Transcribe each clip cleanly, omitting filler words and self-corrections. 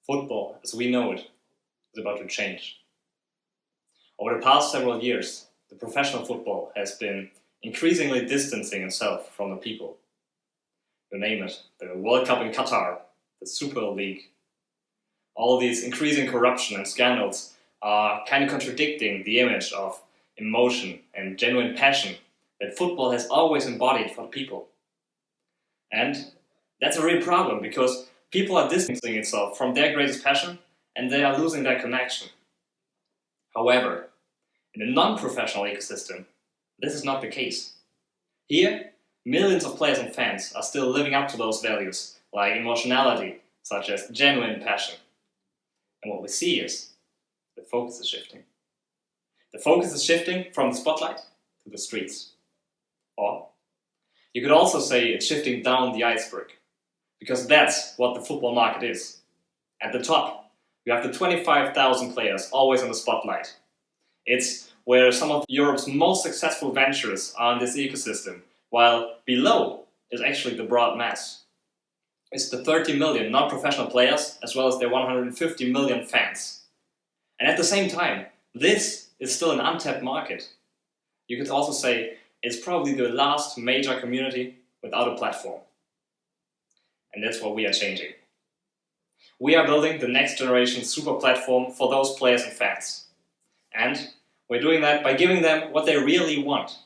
Football, as we know it, is about to change. Over the past several years, the professional football has been increasingly distancing itself from the people. You name it, the World Cup in Qatar, the Super League. All these increasing corruption and scandals are kind of contradicting the image of emotion and genuine passion that football has always embodied for the people. And that's a real problem because people are distancing itself from their greatest passion and they are losing their connection. However, in the non-professional ecosystem, this is not the case. Here, millions of players and fans are still living up to those values, like emotionality, such as genuine passion. And what we see is, the focus is shifting. The focus is shifting from the spotlight to the streets. Or, you could also say it's shifting down the iceberg, because that's what the football market is. At the top, you have the 25,000 players always in the spotlight. It's where some of Europe's most successful ventures are in this ecosystem, while below is actually the broad mass. It's the 30 million non-professional players as well as their 150 million fans. And at the same time, this is still an untapped market. You could also say it's probably the last major community without a platform. And that's what we are changing. We are building the next generation super platform for those players and fans. And we're doing that by giving them what they really want.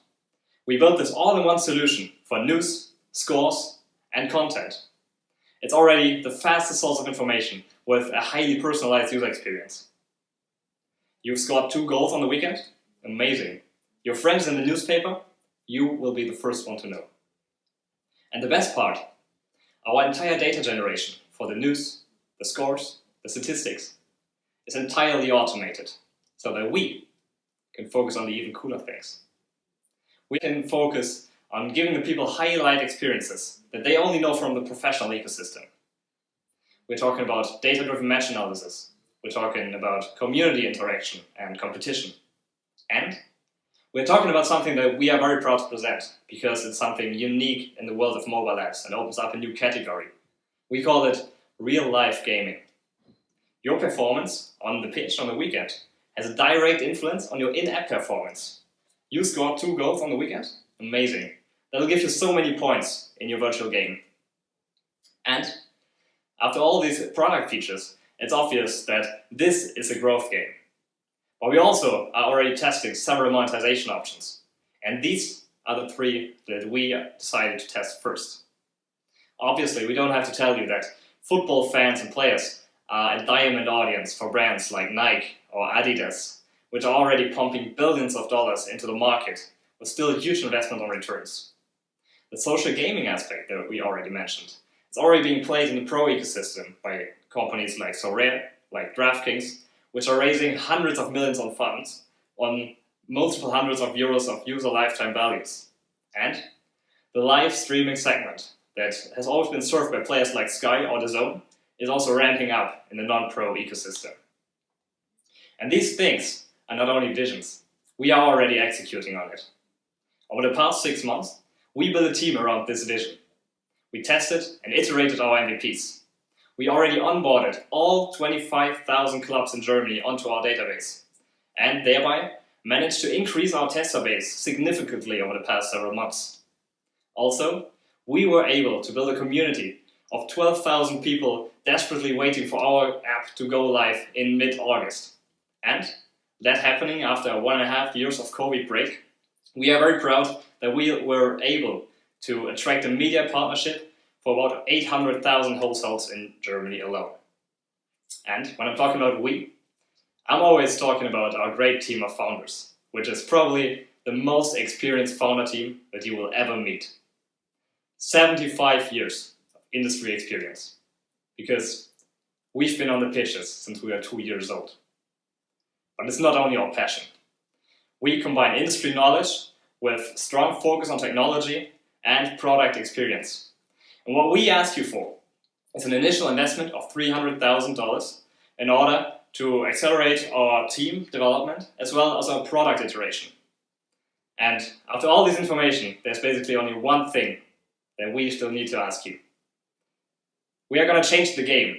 We built this all-in-one solution for news, scores, and content. It's already the fastest source of information with a highly personalized user experience. You've scored 2 goals on the weekend? Amazing. Your friends in the newspaper? You will be the first one to know. And the best part, our entire data generation for the news, the scores, the statistics is entirely automated so that we can focus on the even cooler things. We can focus on giving the people highlight experiences that they only know from the professional ecosystem. We're talking about data-driven match analysis. We're talking about community interaction and competition. And we're talking about something that we are very proud to present because it's something unique in the world of mobile apps and opens up a new category. We call it real-life gaming. Your performance on the pitch on the weekend has a direct influence on your in-app performance. You scored 2 goals on the weekend? Amazing. That'll give you so many points in your virtual game. And after all these product features, it's obvious that this is a growth game. But we also are already testing several monetization options. And these are the 3 that we decided to test first. Obviously, we don't have to tell you that football fans and players are a diamond audience for brands like Nike or Adidas, which are already pumping billions of dollars into the market with still a huge investment on returns. The social gaming aspect that we already mentioned is already being played in the pro ecosystem by companies like Sorare, like DraftKings, which are raising hundreds of millions on funds on multiple hundreds of euros of user lifetime values. And the live streaming segment that has always been served by players like Sky or DAZN is also ramping up in the non-pro ecosystem. And these things are not only visions, we are already executing on it. Over the past 6 months, we built a team around this vision. We tested and iterated our MVPs. We already onboarded all 25,000 clubs in Germany onto our database, and thereby managed to increase our tester base significantly over the past several months. Also, we were able to build a community of 12,000 people desperately waiting for our app to go live in mid-August. And that happening after 1.5 years of COVID break, we are very proud that we were able to attract a media partnership for about 800,000 households in Germany alone. And when I'm talking about we, I'm always talking about our great team of founders, which is probably the most experienced founder team that you will ever meet. 75 years of industry experience, because we've been on the pitches since we were 2 years old. But it's not only our passion. We combine industry knowledge with strong focus on technology and product experience. And what we ask you for is an initial investment of $300,000 in order to accelerate our team development as well as our product iteration. And after all this information, there's basically only one thing that we still need to ask you. We are going to change the game.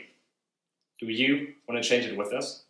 Do you want to change it with us?